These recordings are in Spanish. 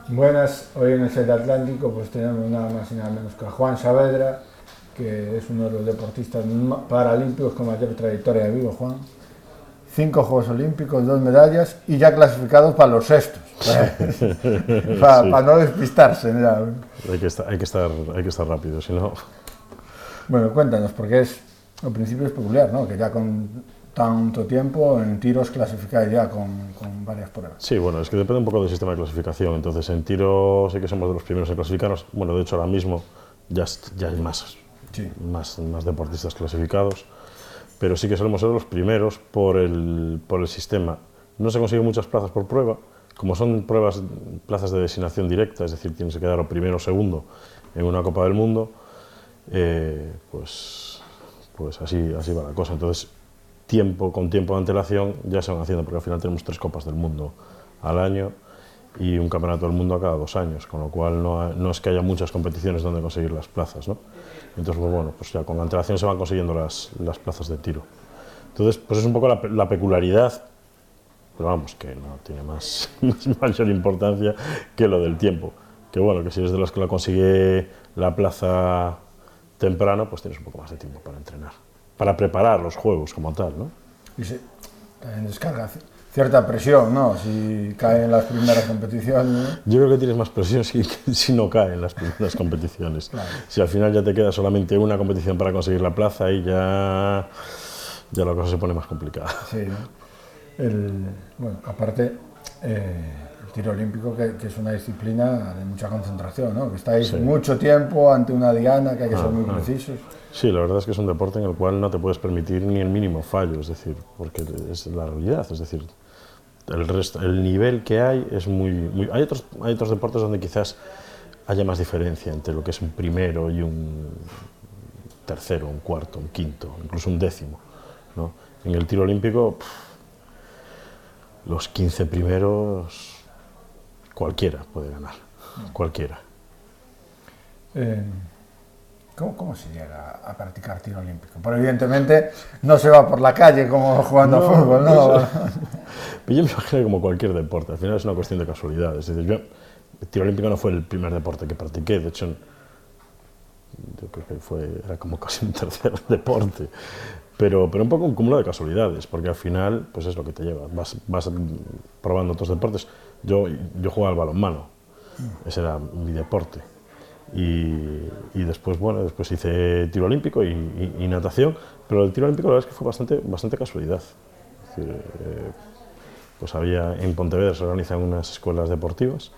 Buenas, hoy en el set Atlántico pues tenemos nada más y nada menos que a Juan Saavedra, que es uno de los deportistas paralímpicos con mayor trayectoria de Vigo. Juan, 5 Juegos Olímpicos, 2 medallas y ya clasificados para los sextos, para Sí, no despistarse. Ya. hay que estar rápido, si no... Bueno, cuéntanos, porque al principio es peculiar, ¿no? Que ya con tanto tiempo en tiros clasificáis ya con varias pruebas. Sí, bueno, es que depende un poco del sistema de clasificación. Entonces, en tiro sí que somos de los primeros en clasificarnos. Bueno, de hecho, ahora mismo ya hay Sí. más deportistas clasificados, pero sí que solemos ser los primeros por el sistema. No se consiguen muchas plazas por prueba, como son plazas de designación directa, es decir, tienes que quedar o primero o segundo en una Copa del Mundo, pues así va la cosa. Entonces, con tiempo de antelación ya se van haciendo, porque al final tenemos 3 Copas del Mundo al año y un Campeonato del Mundo a cada 2 años, con lo cual no es que haya muchas competiciones donde conseguir las plazas, ¿no? Entonces, pues bueno, pues ya con antelación se van consiguiendo las plazas de tiro. Entonces, pues es un poco la peculiaridad, pero vamos, que no tiene más mayor importancia que lo del tiempo. Que bueno, que si eres de los que la consigue la plaza temprano, pues tienes un poco más de tiempo para entrenar, para preparar los juegos como tal, ¿no? Y se, también descarga cierta presión, ¿no? Si caen las primeras competiciones, ¿no? Yo creo que tienes más presión si no cae en las primeras competiciones. Claro. Si al final ya te queda solamente una competición para conseguir la plaza y ya la cosa se pone más complicada. Sí, ¿no? Bueno, aparte, el tiro olímpico, que es una disciplina de mucha concentración, ¿no? Que estáis Sí. mucho tiempo ante una diana, que hay que ser muy precisos. Sí, la verdad es que es un deporte en el cual no te puedes permitir ni el mínimo fallo, es decir, porque es la realidad, es decir, el nivel que hay es hay otros deportes donde quizás haya más diferencia entre lo que es un primero y un tercero, un cuarto, un quinto, incluso un décimo, ¿no? En el tiro olímpico, los 15 primeros, cualquiera puede ganar, cualquiera. Eh, ¿Cómo se llega a practicar tiro olímpico? Pero evidentemente no se va por la calle como jugando a fútbol, ¿no? Pero yo me imagino que como cualquier deporte, al final es una cuestión de casualidad. Es decir, el tiro olímpico no fue el primer deporte que practiqué, de hecho, yo creo que era como casi un tercer deporte, pero un poco un cúmulo de casualidades, porque al final, pues es lo que te lleva, vas probando otros deportes. Yo jugaba al balonmano, ese era mi deporte, y después, bueno, después hice tiro olímpico y natación, pero el tiro olímpico la verdad es que fue bastante casualidad. Es decir, pues en Pontevedra se organizan unas escuelas deportivas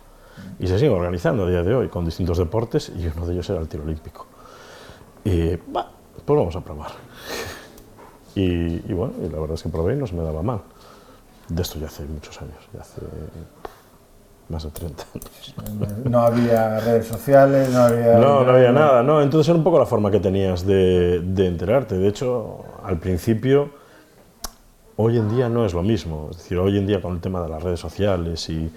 y se siguen organizando a día de hoy con distintos deportes y uno de ellos era el tiro olímpico. Y pues vamos a probar. Y bueno, y la verdad es que probé y no se me daba mal. De esto ya hace muchos años, ya hace más de 30 años. No había redes sociales, no había... No había nada, ¿no? Entonces era un poco la forma que tenías de enterarte. De hecho, al principio, hoy en día no es lo mismo. Es decir, hoy en día con el tema de las redes sociales y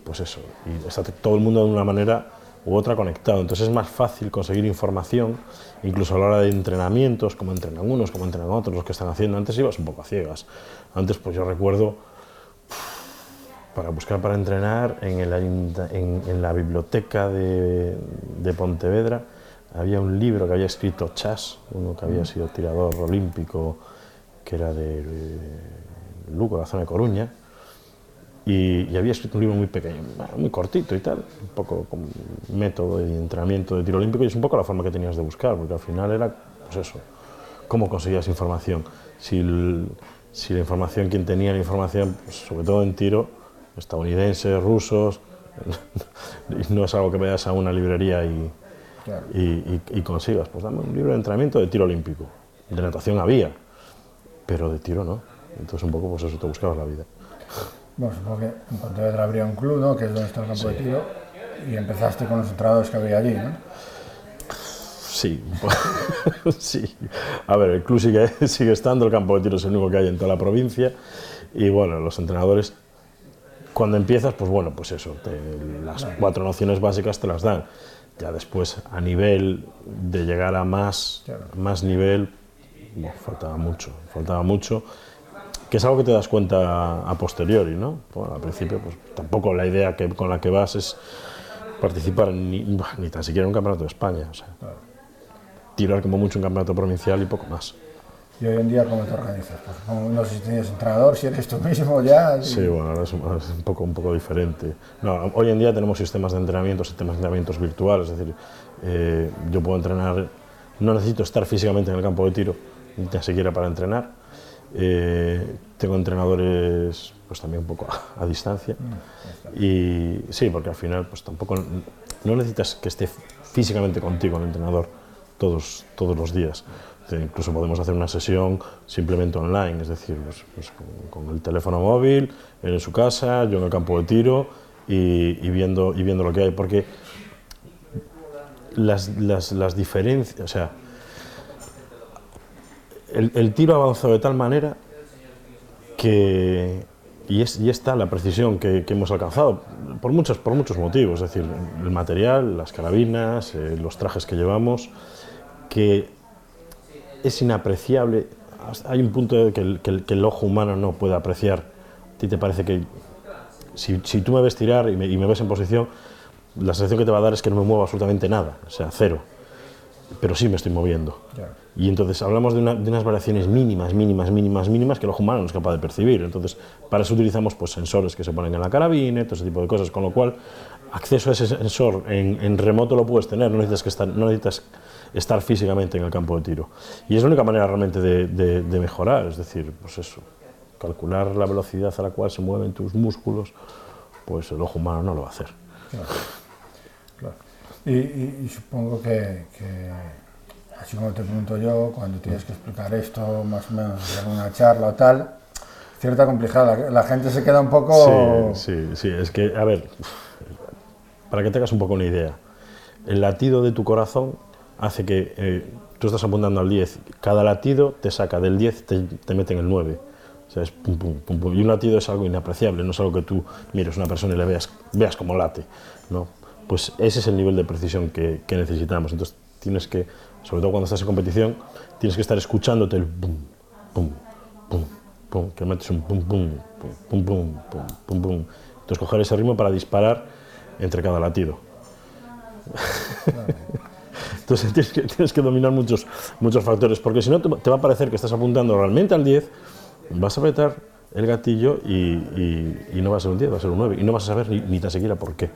pues eso, y está todo el mundo de una manera u otra conectado. Entonces es más fácil conseguir información, incluso a la hora de entrenamientos, cómo entrenan unos, cómo entrenan otros, los que están haciendo. Antes ibas un poco a ciegas. Antes, pues yo recuerdo, para buscar para entrenar, en la biblioteca de Pontevedra, había un libro que había escrito Chas, uno que había sido tirador olímpico, que era de Lugo, la zona de Coruña, y había escrito un libro muy pequeño, muy cortito y tal, un poco con método de entrenamiento de tiro olímpico, y es un poco la forma que tenías de buscar, porque al final era, pues eso, cómo conseguías información. Si la información, quien tenía la información, pues sobre todo en tiro, estadounidenses, rusos, y no es algo que vayas a una librería Claro. y consigas, pues dame un libro de entrenamiento de tiro olímpico. De natación había, pero de tiro no. Entonces un poco pues eso, te buscabas la vida. Bueno, supongo que en Pontevedra habría un club, ¿no? Que es donde está el campo Sí. de tiro, y empezaste con los entrenadores que había allí, ¿no? Sí, sí. A ver, el club sigue estando, el campo de tiro es el único que hay en toda la provincia, y bueno, los entrenadores, cuando empiezas, pues bueno, pues eso, las 4 nociones básicas te las dan. Ya después, a nivel de llegar a más nivel, bueno, faltaba mucho. que es algo que te das cuenta a posteriori, ¿no? Bueno, al principio, pues tampoco la idea con la que vas es participar ni tan siquiera en un campeonato de España, o sea, tirar como mucho un campeonato provincial y poco más. ¿Y hoy en día cómo te organizas? Pues, no sé si tienes entrenador, si eres tú mismo ya. Sí, bueno, ahora es un poco diferente. No, hoy en día tenemos sistemas de entrenamientos virtuales, es decir, yo puedo entrenar, no necesito estar físicamente en el campo de tiro, ni tan siquiera para entrenar. Tengo entrenadores pues también un poco a distancia y sí, porque al final pues tampoco no necesitas que esté físicamente contigo el entrenador todos los días. Incluso podemos hacer una sesión simplemente online, es decir, pues con el teléfono móvil, él en su casa, yo en el campo de tiro y viendo lo que hay, porque las diferencias, o sea, el tiro ha avanzado de tal manera que y está la precisión que hemos alcanzado por muchos motivos, es decir, el material, las carabinas, los trajes que llevamos, que es inapreciable. Hay un punto que el ojo humano no puede apreciar. A ti te parece que si tú me ves tirar y me ves en posición, la sensación que te va a dar es que no me muevo absolutamente nada, o sea, cero, pero sí me estoy moviendo. Claro. Y entonces hablamos de unas variaciones mínimas que el ojo humano no es capaz de percibir. Entonces para eso utilizamos pues sensores que se ponen en la carabina, todo ese tipo de cosas, con lo cual acceso a ese sensor en remoto lo puedes tener, no necesitas estar físicamente en el campo de tiro. Y es la única manera realmente de mejorar, es decir, pues eso, calcular la velocidad a la cual se mueven tus músculos, pues el ojo humano no lo va a hacer. Claro, claro. Y supongo que, así como te pregunto yo, cuando tienes que explicar esto, más o menos en una charla o tal, cierta complejidad, la gente se queda un poco... Sí, es que, a ver, para que tengas un poco una idea, el latido de tu corazón hace que tú estás apuntando al 10, cada latido te saca del 10, te mete en el 9. O sea, es pum, pum, pum, pum. Y un latido es algo inapreciable, no es algo que tú mires a una persona y le veas cómo late, ¿no? Pues ese es el nivel de precisión que necesitamos. Entonces tienes que, sobre todo cuando estás en competición, tienes que estar escuchándote el pum, pum, pum, pum, que metes un pum, pum, pum, pum, pum, pum, pum, pum. Entonces coger ese ritmo para disparar entre cada latido. Entonces tienes que dominar muchos factores, porque si no te va a parecer que estás apuntando realmente al 10, vas a apretar el gatillo y no va a ser un 10, va a ser un 9, y no vas a saber ni tan siquiera por qué.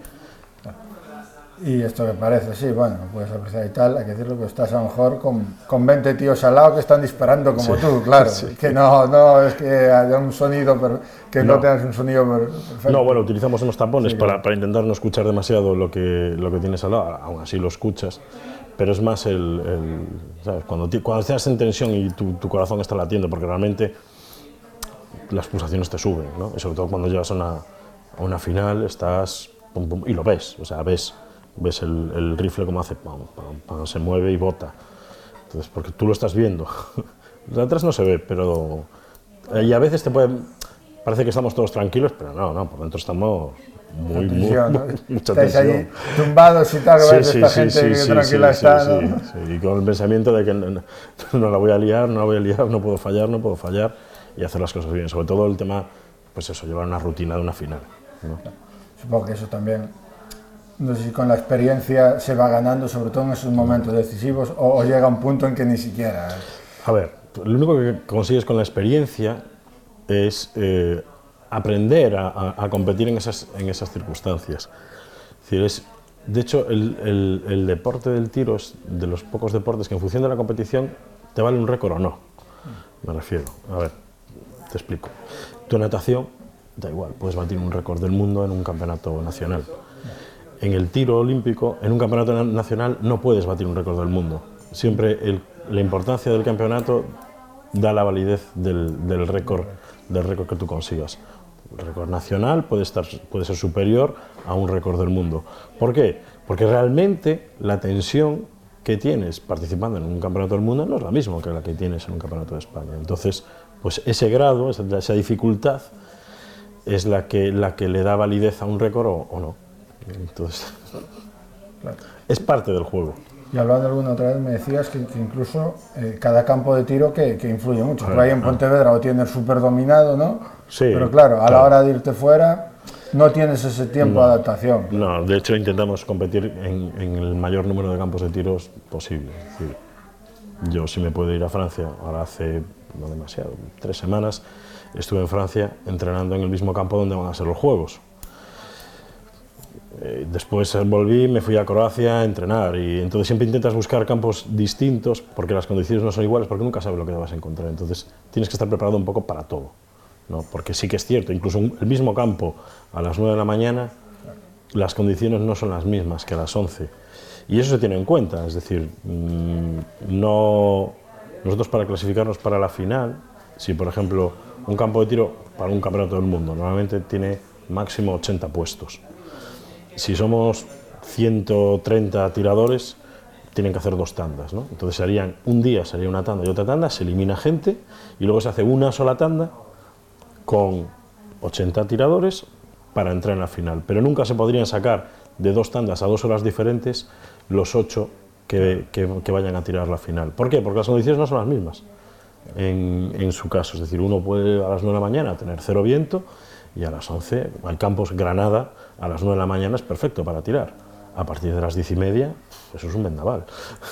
Y esto que parece, sí, bueno, puedes apreciar y tal, hay que decirlo que estás a lo mejor con 20 tíos al lado que están disparando como tú, claro, sí. Que no es que haya un sonido, que no tengas un sonido perfecto. No, bueno, utilizamos unos tapones para intentar no escuchar demasiado lo que tienes al lado, aún así lo escuchas, pero es más ¿sabes? Cuando estás en tensión y tu corazón está latiendo, porque realmente las pulsaciones te suben, ¿no? Y sobre todo cuando llegas a una final, estás pum, pum, y lo ves, o sea, ves el rifle como hace pam, pam, pam, se mueve y bota. Entonces, porque tú lo estás viendo. De atrás no se ve, pero y a veces parece que estamos todos tranquilos, pero no, por dentro estamos muy mucha tensión. Ahí tumbados y tal, que ves esta gente que tranquila está, ¿no? Sí, y con el pensamiento de que no la voy a liar, no puedo fallar y hacer las cosas bien. Sobre todo el tema, pues eso, llevar una rutina de una final, ¿no? Supongo que eso también, no sé si con la experiencia se va ganando, sobre todo en esos momentos decisivos, o llega un punto en que ni siquiera... A ver, lo único que consigues con la experiencia es aprender a competir en esas circunstancias. Es decir, de hecho, el deporte del tiro es de los pocos deportes que en función de la competición te vale un récord o no. Me refiero, a ver, te explico. Tu natación, da igual, puedes batir un récord del mundo en un campeonato nacional. En el tiro olímpico, en un campeonato nacional, no puedes batir un récord del mundo. Siempre la importancia del campeonato da la validez del récord que tú consigas. El récord nacional puede ser superior a un récord del mundo. ¿Por qué? Porque realmente la tensión que tienes participando en un campeonato del mundo no es la misma que la que tienes en un campeonato de España. Entonces, pues ese grado, esa dificultad, es la que le da validez a un récord o no. Entonces, claro. Es parte del juego. Y hablando alguna otra vez me decías que incluso cada campo de tiro que influye mucho. Por ahí en Pontevedra lo tienes súper dominado, ¿no? Sí, pero claro, a la hora de irte fuera no tienes ese tiempo de adaptación. No, de hecho intentamos competir en el mayor número de campos de tiros posible. Es decir, yo sí me puedo ir a Francia, ahora hace no demasiado, 3 semanas, estuve en Francia entrenando en el mismo campo donde van a ser los Juegos. Después volví, me fui a Croacia a entrenar y entonces siempre intentas buscar campos distintos porque las condiciones no son iguales, porque nunca sabes lo que te vas a encontrar, entonces tienes que estar preparado un poco para todo, ¿no? Porque sí que es cierto, incluso el mismo campo a las 9 de la mañana, las condiciones no son las mismas que a las 11 y eso se tiene en cuenta, es decir, nosotros para clasificarnos para la final, si por ejemplo un campo de tiro para un campeonato del mundo normalmente tiene máximo 80 puestos. Si somos 130 tiradores, tienen que hacer 2 tandas, ¿no? Entonces un día sería una tanda y otra tanda, se elimina gente y luego se hace una sola tanda con 80 tiradores para entrar en la final. Pero nunca se podrían sacar de 2 tandas a 2 horas diferentes los 8 que vayan a tirar la final. ¿Por qué? Porque las condiciones no son las mismas en su caso. Es decir, uno puede a las 9 de la mañana tener 0 viento y a las 11 hay campos. Granada a las 9 de la mañana es perfecto para tirar, a partir de las 10:30 eso es un vendaval,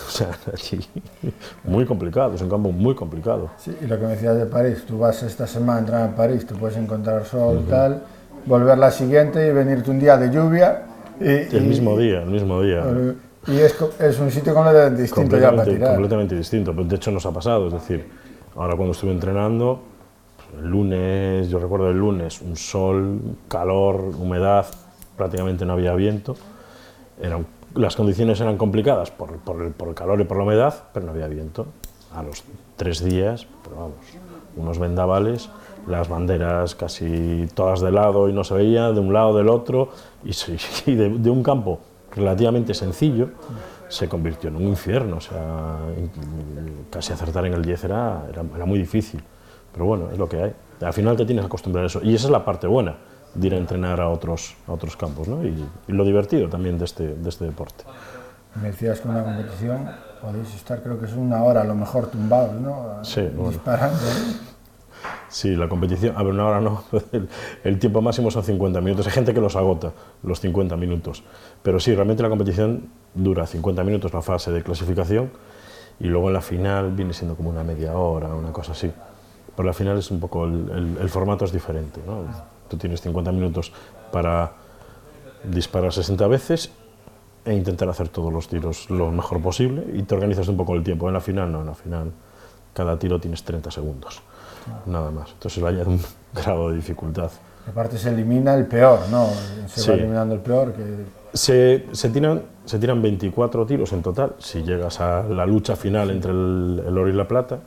o sea, aquí, muy complicado, es un campo muy complicado. Sí, y lo que me decías de París, tú vas esta semana a entrenar en París, te puedes encontrar sol, tal, volver la siguiente y venirte un día de lluvia el mismo día. Y es un sitio completamente distinto ya para tirar. Completamente distinto, de hecho nos ha pasado, es decir, ahora cuando estuve entrenando, el lunes, yo recuerdo el lunes, un sol, calor, humedad, prácticamente no había viento, las condiciones eran complicadas por el calor y por la humedad, pero no había viento. A los 3 días, pero vamos, unos vendavales, las banderas casi todas de lado y no se veía, de un lado, del otro, y de un campo relativamente sencillo se convirtió en un infierno, o sea, casi acertar en el 10 era muy difícil. Pero bueno, es lo que hay. Al final te tienes que acostumbrar a eso. Y esa es la parte buena de ir a entrenar a otros campos, ¿no? Y lo divertido también de este deporte. Me decías que una competición podéis estar, creo que es 1 hora a lo mejor tumbados, ¿no? Sí, disparando. Sí, la competición, a ver, 1 hora no, el tiempo máximo son 50 minutos. Hay gente que los agota, los 50 minutos. Pero sí, realmente la competición dura 50 minutos, la fase de clasificación, y luego en la final viene siendo como una media hora, una cosa así. Pero al final es un poco, el formato es diferente, ¿no? Tú tienes 50 minutos para disparar 60 veces e intentar hacer todos los tiros lo mejor posible y te organizas un poco el tiempo. En la final no, en la final cada tiro tienes 30 segundos, nada más. Entonces vaya un grado de dificultad. Aparte se elimina el peor, ¿no? Se va Sí. eliminando el peor. Se tiran 24 tiros en total, si llegas a la lucha final entre el oro y la plata,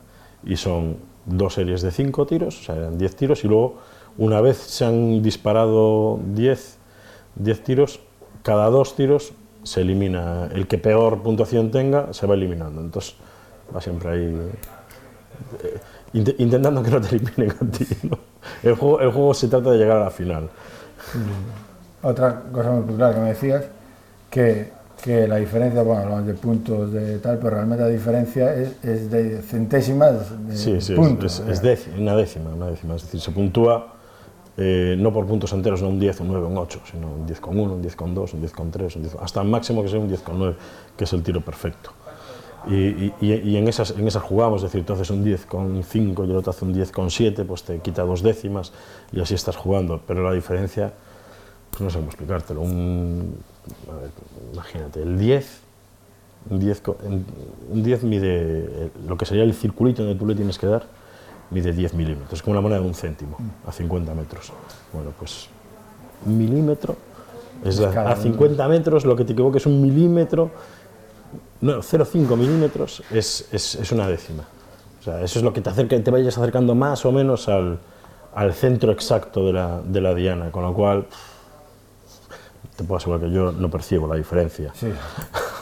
y son 2 series de 5 tiros, o sea, eran 10 tiros, y luego, una vez se han disparado 10 tiros, cada 2 tiros se elimina, el que peor puntuación tenga se va eliminando, entonces va siempre ahí intentando que no te eliminen a ti, ¿no? El juego se trata de llegar a la final. Otra cosa muy popular que me decías, que la diferencia, bueno, hablamos de puntos de tal, pero realmente la diferencia es de centésimas de puntos. Es una décima, es decir, se puntúa no por puntos enteros, no un 10, un 9, un 8, sino un 10,1, un 10,2, un 10,3, hasta el máximo que sea un 10,9, que es el tiro perfecto. Y en esas jugamos, es decir, entonces un 10,5 y el otro hace un 10,7, pues te quita 2 décimas y así estás jugando, pero la diferencia, pues no sé cómo explicártelo, a ver, imagínate, un 10 mide, lo que sería el circulito donde tú le tienes que dar, mide 10 milímetros, es como una moneda de 1 céntimo, a 50 metros. Bueno, pues 1 milímetro, a 50 metros, lo que te equivoques es 1 milímetro, no, 0,5 milímetros es una décima. O sea, eso es lo que te hace que te vayas acercando más o menos al centro exacto de la diana, con lo cual te puedo asegurar que yo no percibo la diferencia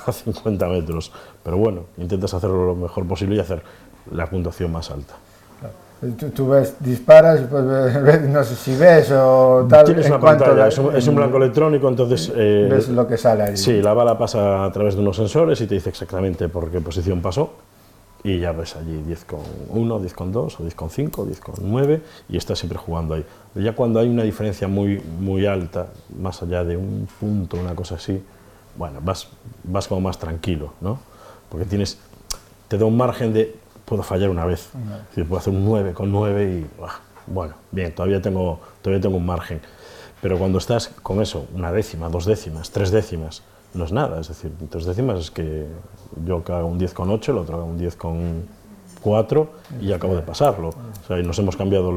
a 50 metros, pero bueno, intentas hacerlo lo mejor posible y hacer la puntuación más alta. Claro. Tú ves, disparas y pues no sé si ves o tal. Tienes una pantalla, es un blanco electrónico, entonces... ves lo que sale ahí. Sí, la bala pasa a través de unos sensores y te dice exactamente por qué posición pasó. Y ya ves allí 10,1, 10,2, o 10,5, 10,9 y estás siempre jugando ahí. Pero ya cuando hay una diferencia muy alta, más allá de un punto, una cosa así, bueno, vas como más tranquilo, ¿no? Porque te da un margen de, puedo fallar una vez, es decir, puedo hacer un 9,9 y, bueno, bien, todavía tengo un margen. Pero cuando estás con eso, una décima, 2 décimas, 3 décimas, no es nada, es decir, 3 décimas es que yo que hago un 10,8, el otro haga un 10,4 y ya acabo de pasarlo. O sea, y nos hemos cambiado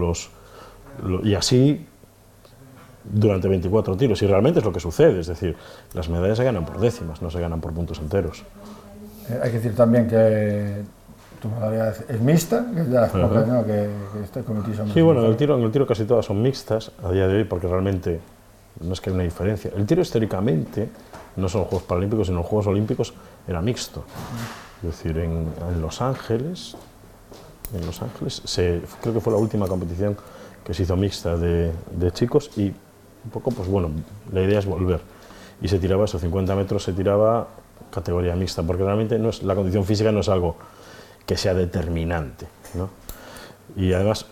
y así durante 24 tiros, y realmente es lo que sucede, es decir, las medallas se ganan por décimas, no se ganan por puntos enteros. Hay que decir también que tu modalidad es mixta, que es de las pocas, ¿no? que este comité son. Sí, bueno, en el tiro casi todas son mixtas a día de hoy, porque realmente no es que haya una diferencia. El tiro históricamente, no son los Juegos Paralímpicos, sino los Juegos Olímpicos, era mixto. Es decir, en Los Ángeles, creo que fue la última competición que se hizo mixta de chicos y un poco, pues bueno, la idea es volver. Y se tiraba eso, 50 metros se tiraba categoría mixta, porque realmente la condición física no es algo que sea determinante, ¿no? Y además,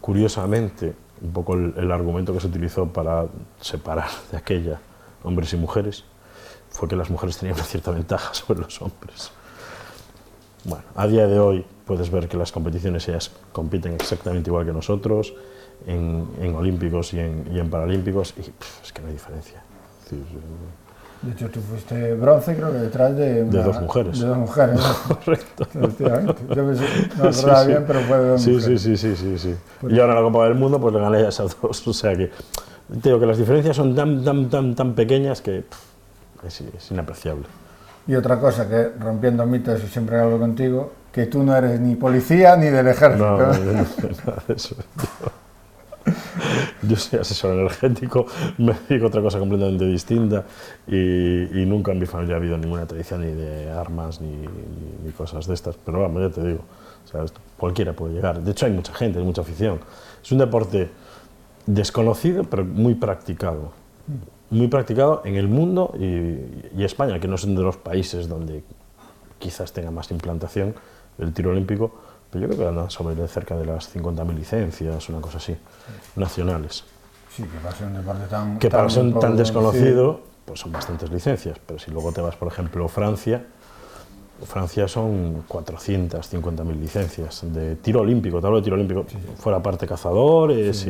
curiosamente, un poco el argumento que se utilizó para separar de aquella hombres y mujeres fue que las mujeres tenían una cierta ventaja sobre los hombres. Bueno, a día de hoy puedes ver que las competiciones ellas compiten exactamente igual que nosotros, en olímpicos y en paralímpicos, y es que no hay diferencia. Es decir, de hecho, tú fuiste bronce, creo que detrás de 2 mujeres. De 2 mujeres, ¿no? Correcto. Efectivamente. Yo no me acordaba bien, pero fue de 2 mujeres. Sí. Y ahora en la Copa del Mundo pues le gané a esas 2, o sea que te digo que las diferencias son tan pequeñas que es inapreciable. Y otra cosa, que rompiendo mitos, y siempre hablo contigo, que tú no eres ni policía ni del ejército. No, nada de eso. Yo soy asesor energético, me dedico a otra cosa completamente distinta y nunca en mi familia ha habido ninguna tradición ni de armas ni cosas de estas, pero vamos, ya te digo, o sea, cualquiera puede llegar. De hecho hay mucha gente, hay mucha afición. Es un deporte desconocido, pero muy practicado en el mundo y España, que no es uno de los países donde quizás tenga más implantación el tiro olímpico, pero yo creo que andan sobre cerca de las 50.000 licencias, una cosa así, nacionales. Sí, que para ser un deporte tan... Que para ser tan desconocido, pues son bastantes licencias, pero si luego te vas, por ejemplo, a Francia son 450.000 licencias de tiro olímpico, te hablo de tiro olímpico, fuera parte cazadores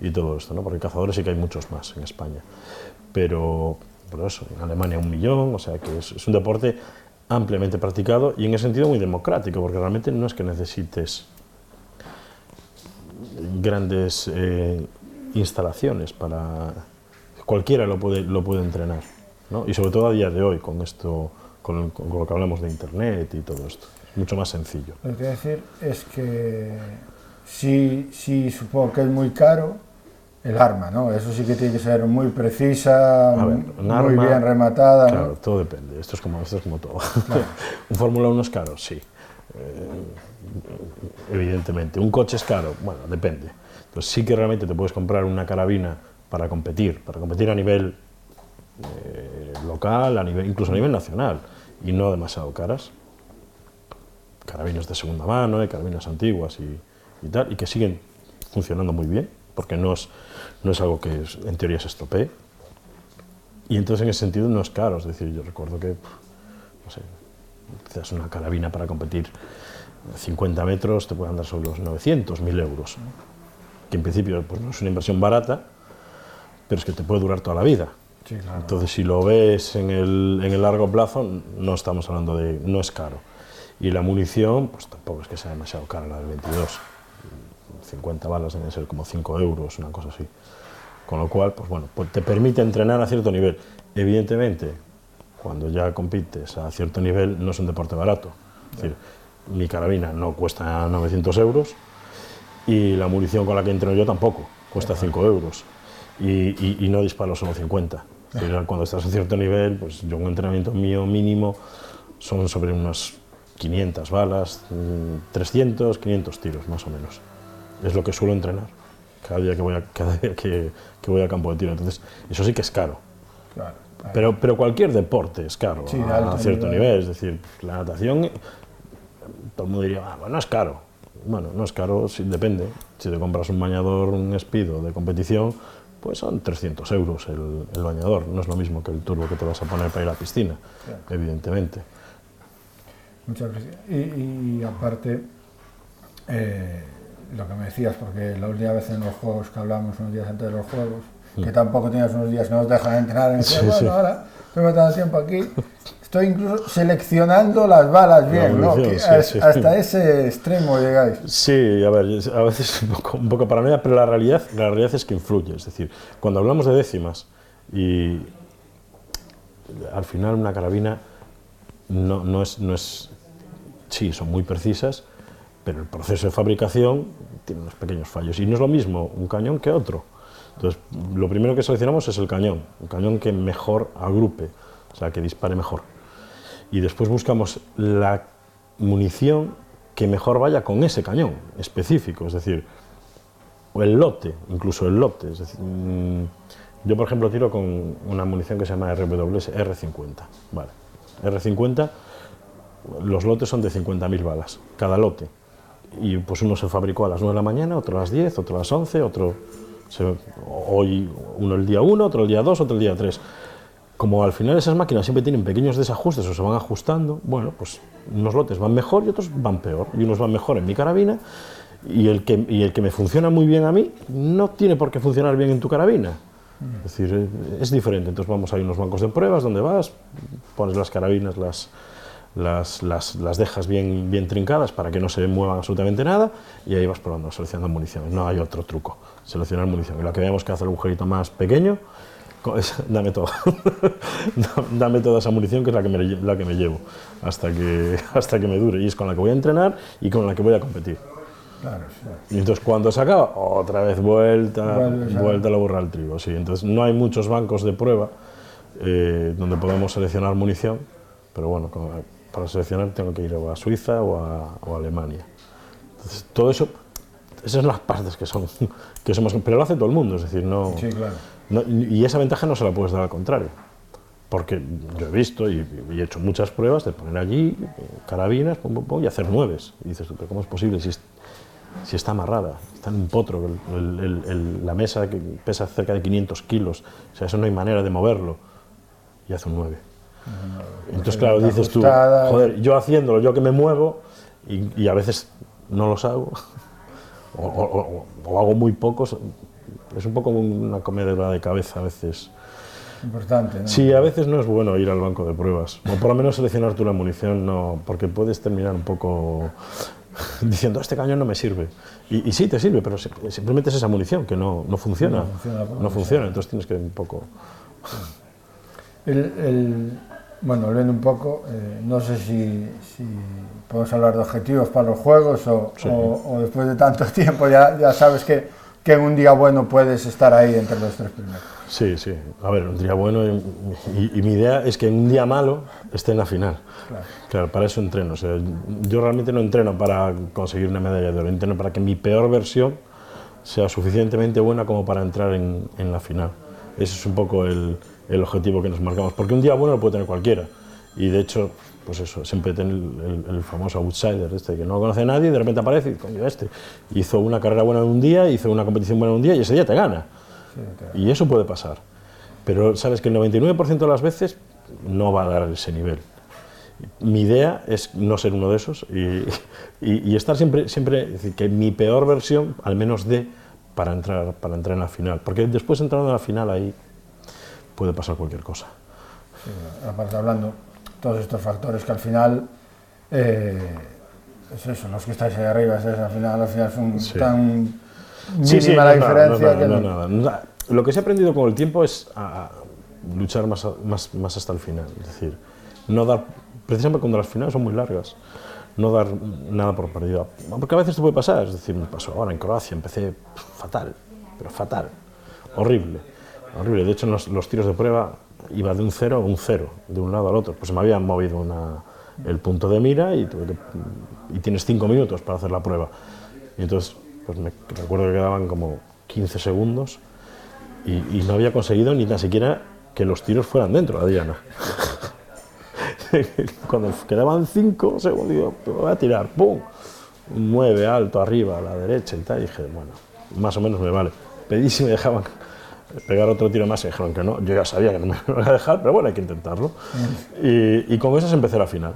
y todo esto, ¿no? Porque cazadores sí que hay muchos más en España, pero por eso, en Alemania 1 millón, o sea que es un deporte ampliamente practicado y en ese sentido muy democrático, porque realmente no es que necesites grandes instalaciones para... Cualquiera lo puede entrenar, ¿no? Y sobre todo a día de hoy, con lo que hablamos de Internet y todo esto. Es mucho más sencillo. Lo que quiero decir es que sí supongo que es muy caro el arma, ¿no? Eso sí que tiene que ser muy precisa, muy bien rematada. Claro, ¿no? todo depende. Esto es como todo. Claro. ¿Un Fórmula 1 es caro? Sí. Evidentemente. ¿Un coche es caro? Bueno, depende. Entonces sí que realmente te puedes comprar una carabina para competir a nivel local, incluso a nivel nacional, y no demasiado caras. Carabinas de segunda mano, carabinas antiguas y tal, y que siguen funcionando muy bien, porque no es algo que en teoría se estropee. Y entonces en ese sentido no es caro, es decir, yo recuerdo que, no sé, te das una carabina para competir 50 metros, te puede andar sobre los 900, 1.000 euros, que en principio pues, no es una inversión barata, pero es que te puede durar toda la vida. Sí, claro. Entonces, si lo ves en el largo plazo, no estamos hablando no es caro. Y la munición, pues tampoco es que sea demasiado cara la del 22. 50 balas deben ser como 5 euros, una cosa así. Con lo cual, pues bueno, pues te permite entrenar a cierto nivel. Evidentemente, cuando ya compites a cierto nivel, no es un deporte barato. Es decir, mi carabina no cuesta 900 euros y la munición con la que entreno yo tampoco, cuesta 5 euros. Y no disparo solo 50. Es decir, cuando estás a cierto nivel, pues yo un entrenamiento mío mínimo son sobre unas 500 balas, 300, 500 tiros más o menos. es lo que suelo entrenar cada día que voy a campo de tiro. Entonces, eso sí que es caro. Claro. Pero cualquier deporte es caro, sí, a cierto nivel. Es decir, la natación, todo el mundo diría, bueno, no es caro. Bueno, no es caro, depende. Si te compras un bañador, un Speedo de competición, pues son 300 euros el bañador. No es lo mismo que el turbo que te vas a poner para ir a la piscina, evidentemente. Muchas gracias. Y aparte, lo que me decías, porque la última vez en los juegos que hablamos, unos días antes de los juegos, que tampoco tenías unos días que nos dejan entrenar, y me decías, bueno, ahora estoy metiendo tiempo aquí, estoy incluso seleccionando las balas bien, ¿no? Hasta ese extremo llegáis. Sí, a ver, a veces un poco paranoia, pero la realidad es que influye. Es decir, cuando hablamos de décimas y al final una carabina no es, sí, son muy precisas, pero el proceso de fabricación tiene unos pequeños fallos y no es lo mismo un cañón que otro. Entonces, lo primero que seleccionamos es el cañón que mejor agrupe, o sea, que dispare mejor. Y después buscamos la munición que mejor vaya con ese cañón específico, es decir, o el lote, incluso el lote. Es decir, yo, por ejemplo, tiro con una munición que se llama RWS R50. Vale. R50, los lotes son de 50.000 balas, cada lote. Y pues uno se fabricó a las 9 de la mañana, otro a las 10, otro a las 11, hoy uno el día 1, otro el día 2, otro el día 3. Como al final esas máquinas siempre tienen pequeños desajustes o se van ajustando, bueno, pues unos lotes van mejor y otros van peor. Y unos van mejor en mi carabina y el que me funciona muy bien a mí no tiene por qué funcionar bien en tu carabina. Es decir, es diferente. Entonces vamos a ir a unos bancos de pruebas donde vas, pones las carabinas, las dejas bien trincadas para que no se muevan absolutamente nada y ahí vas probando, seleccionando municiones. No hay otro truco, seleccionar munición. Y la que veamos que hace el agujerito más pequeño, dame todo. Dame toda esa munición que es la que me llevo hasta que me dure. Y es con la que voy a entrenar y con la que voy a competir. Claro, sí. Y entonces cuando se acaba, otra vez vuelta a la burra al trigo. Sí. Entonces no hay muchos bancos de prueba donde podamos seleccionar munición, pero bueno, para seleccionar tengo que ir a Suiza o a Alemania. Entonces todo eso, esas son las partes que son más, pero lo hace todo el mundo, es decir, no. Sí, claro. Y esa ventaja no se la puedes dar al contrario, porque yo he visto y he hecho muchas pruebas de poner allí carabinas y hacer 9. Y dices, ¿pero cómo es posible si está amarrada? Está en un potro, la mesa que pesa cerca de 500 kilos, o sea, eso no hay manera de moverlo, y hace un 9. Entonces, claro, dices tú, joder, yo haciéndolo, yo que me muevo, y a veces no los hago, o hago muy pocos. Es un poco una comedera de cabeza a veces. Importante, ¿no? Sí, a veces no es bueno ir al banco de pruebas, o por lo menos seleccionar tú la munición, no, porque puedes terminar un poco diciendo, este cañón no me sirve. Y sí te sirve, pero simplemente es esa munición que no funciona. No funciona, entonces tienes que un poco. Bueno, volviendo un poco, no sé si podemos hablar de objetivos para los juegos o después de tanto tiempo ya sabes que en un día bueno puedes estar ahí entre los 3 primeros. Sí, sí. A ver, un día bueno y mi idea es que en un día malo esté en la final. Claro, para eso entreno. O sea, yo realmente no entreno para conseguir una medalla de oro, entreno para que mi peor versión sea suficientemente buena como para entrar en la final. Ese es un poco el objetivo que nos marcamos, porque un día bueno lo puede tener cualquiera. Y de hecho, pues eso, siempre tiene el famoso outsider, que no conoce a nadie y de repente aparece y coño, hizo una carrera buena en un día, hizo una competición buena en un día y ese día te gana. Sí, claro. Y eso puede pasar. Pero sabes que el 99% de las veces no va a dar ese nivel. Mi idea es no ser uno de esos y estar siempre, es decir, que mi peor versión al menos dé para entrar en la final. Porque después entrando en la final ahí puede pasar cualquier cosa. Sí, aparte hablando, todos estos factores que al final, es eso, los que estáis ahí arriba, al final son tan mínima la diferencia. Nada. Lo que se ha aprendido con el tiempo es a luchar más hasta el final, es decir, no dar, precisamente cuando las finales son muy largas, no dar nada por perdido, porque a veces te puede pasar, es decir, me pasó ahora en Croacia, empecé fatal, pero fatal, horrible, de hecho en los tiros de prueba iba de un 0 a un 0, de un lado al otro, pues se me había movido el punto de mira y tienes 5 minutos para hacer la prueba, y entonces pues recuerdo que quedaban como 15 segundos y no había conseguido ni tan siquiera que los tiros fueran dentro de la diana. Cuando quedaban 5 segundos, digo, voy a tirar, ¡pum! Un 9 alto arriba, a la derecha y tal, y dije, bueno, más o menos me vale. Pedí si me dejaban pegar otro tiro más y dijeron que no, yo ya sabía que no me lo iban a dejar, pero bueno, hay que intentarlo. Y con eso se empecé la final.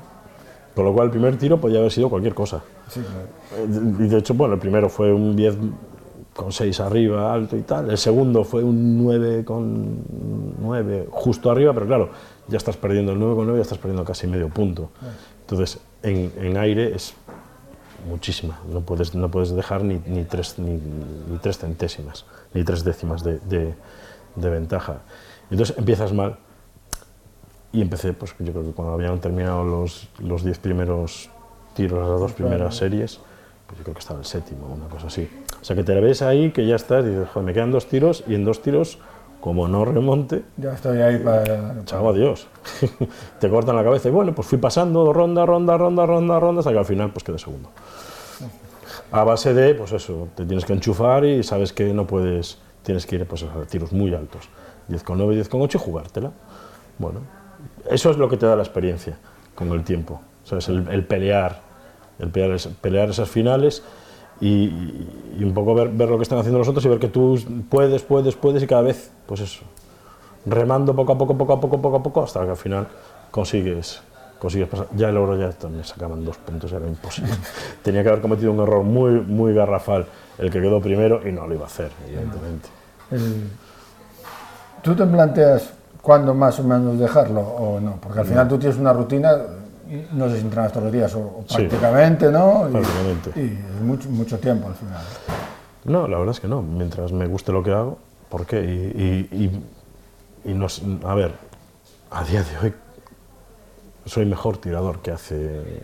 Con lo cual el primer tiro podía haber sido cualquier cosa. Sí, claro. Y de hecho, bueno, el primero fue un 10,6 arriba, alto y tal. El segundo fue un 9,9 justo arriba, pero claro, ya estás perdiendo el 9,9, ya estás perdiendo casi medio punto. Entonces, en aire es muchísima. No puedes dejar ni 3 centésimas, ni 3 décimas de ventaja. Entonces empiezas mal. Y empecé, pues yo creo que cuando habían terminado los 10 primeros tiros, las 2 primeras series, pues yo creo que estaba el séptimo, una cosa así. O sea que te la ves ahí, que ya estás, y dices, joder, me quedan 2 tiros, y en 2 tiros, como no remonte, Ya estoy ahí para... chao, adiós. Te cortan la cabeza, y bueno, pues fui pasando ronda, hasta que al final pues quedé segundo. A base de, pues eso, te tienes que enchufar y sabes que no puedes, tienes que ir pues, a tiros muy altos, 10,9, 10,8 y jugártela. Bueno, eso es lo que te da la experiencia con el tiempo, ¿sabes? El pelear esas finales y un poco ver lo que están haciendo los otros y ver que tú puedes y cada vez, pues eso, remando poco a poco, hasta que al final consigues pasar. Ya el oro ya me sacaban 2 puntos, era imposible. Tenía que haber cometido un error muy garrafal el que quedó primero y no lo iba a hacer, evidentemente. ¿Tú te planteas cuándo más o menos dejarlo o no? Porque al final tú tienes una rutina, no sé si entrenas todos los días o prácticamente, ¿no? Prácticamente. Y es mucho tiempo al final. No, la verdad es que no. Mientras me guste lo que hago, ¿por qué? Y no, a ver, a día de hoy soy mejor tirador que hace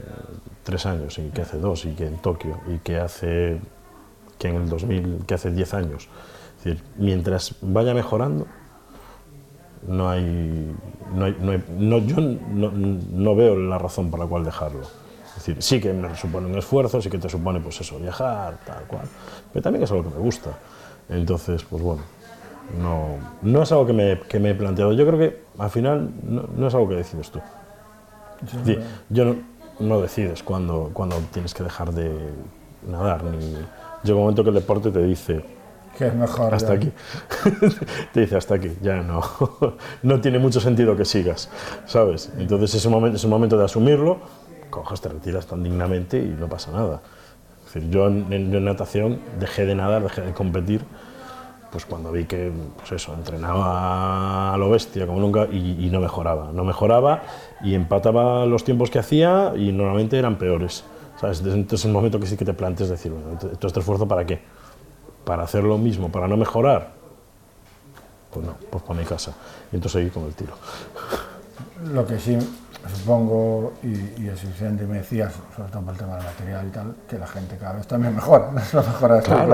3 años, y que hace 2, y que en Tokio, y que en el 2000, que hace 10 años. Es decir, mientras vaya mejorando, yo no veo la razón por la cual dejarlo. Es decir, sí que me supone un esfuerzo, sí que te supone pues eso, viajar, tal cual, pero también es algo que me gusta. Entonces, pues bueno, no es algo que me he planteado. Yo creo que al final no es algo que decides tú. Es decir, no decides cuándo tienes que dejar de nadar. Llega un momento que el deporte te dice, que es mejor hasta aquí. Te dice hasta aquí, ya no tiene mucho sentido que sigas, ¿sabes? Entonces es un momento de asumirlo, coges, te retiras tan dignamente y no pasa nada. Es decir, yo en natación dejé de nadar, dejé de competir, pues cuando vi que, pues eso, entrenaba a lo bestia como nunca y no mejoraba y empataba los tiempos que hacía y normalmente eran peores, ¿sabes? Entonces es un momento que sí que te planteas decir, bueno, ¿todo este esfuerzo para qué? ¿Para hacer lo mismo? ¿Para no mejorar? Pues no, pues para mi casa. Y entonces seguí con el tiro. Lo que sí, supongo, y es suficiente, me decías, sobre todo por el tema del material y tal, que la gente cada vez también mejora.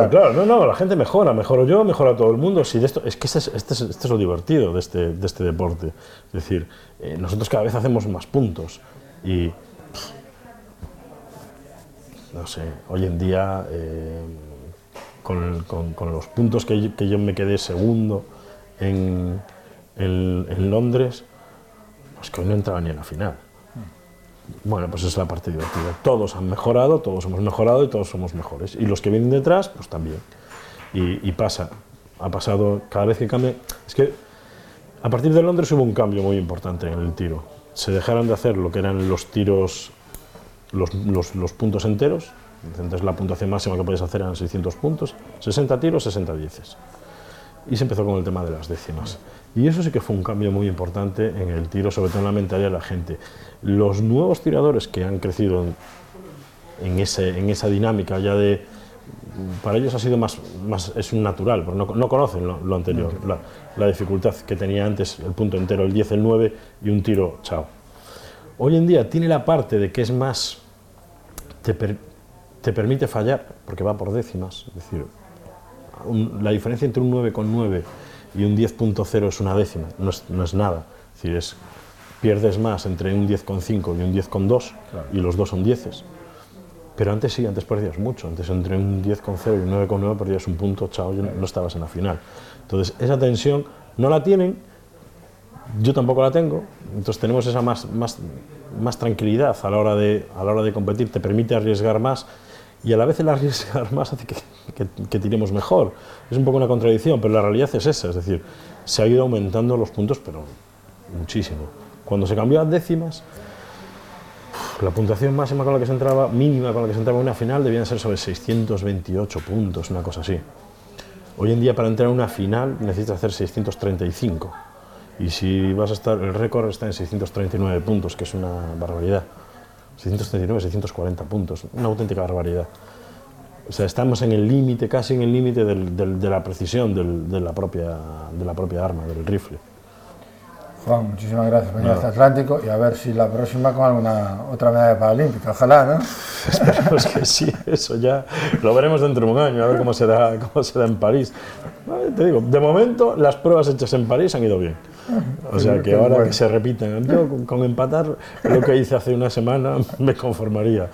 Claro, no, la gente mejoro yo, mejora todo el mundo. Sí, es que este es lo divertido de este deporte. Es decir, nosotros cada vez hacemos más puntos y, no sé, hoy en día... Con los puntos que yo me quedé segundo en Londres, pues que hoy no entraba ni en la final. Bueno, pues esa es la parte divertida. Todos han mejorado, todos hemos mejorado y todos somos mejores. Y los que vienen detrás, pues también. Y ha pasado cada vez que cambia. Es que a partir de Londres hubo un cambio muy importante en el tiro. Se dejaron de hacer lo que eran los tiros, los puntos enteros. Entonces la puntuación máxima que podías hacer eran 600 puntos, 60 tiros, 60 dieces. Y se empezó con el tema de las décimas. Y eso sí que fue un cambio muy importante en el tiro, sobre todo en la mentalidad de la gente. Los nuevos tiradores que han crecido en esa dinámica ya de... Para ellos ha sido más es un natural, porque no conocen lo anterior, la dificultad que tenía antes, el punto entero, el 10, el 9 y un tiro, chao. Hoy en día tiene la parte de que es más... te permite fallar, porque va por décimas, es decir, la diferencia entre un 9,9 y un 10,0 es una décima, no es nada, es decir, pierdes más entre un 10,5 y un 10,2, claro, y los dos son dieces, Pero antes sí, antes perdías mucho. Antes entre un 10,0 y un 9,9 perdías un punto, chao, no estabas en la final. Entonces, esa tensión no la tienen, yo tampoco la tengo, entonces tenemos esa más tranquilidad a la hora de competir, te permite arriesgar más y a la vez el arriesgar más hace que tiremos mejor. Es un poco una contradicción, pero la realidad es esa, es decir, se ha ido aumentando los puntos, pero muchísimo. Cuando se cambió a décimas, la puntuación máxima con la que se entraba, mínima con la que se entraba en una final, debían ser sobre 628 puntos, una cosa así. Hoy en día para entrar a una final necesitas hacer 635 y si vas a estar, el récord está en 639 puntos, que es una barbaridad. 639, 640 puntos, una auténtica barbaridad. O sea, estamos en el límite, casi en el límite de la precisión de la propia arma, del rifle. Juan, muchísimas gracias por venir hasta Atlántico y a ver si la próxima con alguna otra medalla paralímpica, ojalá, ¿no? Esperemos que sí, eso ya lo veremos dentro de un año, a ver cómo se da en París. Te digo, de momento las pruebas hechas en París han ido bien. O sea que ahora que se repitan, yo con empatar lo que hice hace una semana me conformaría.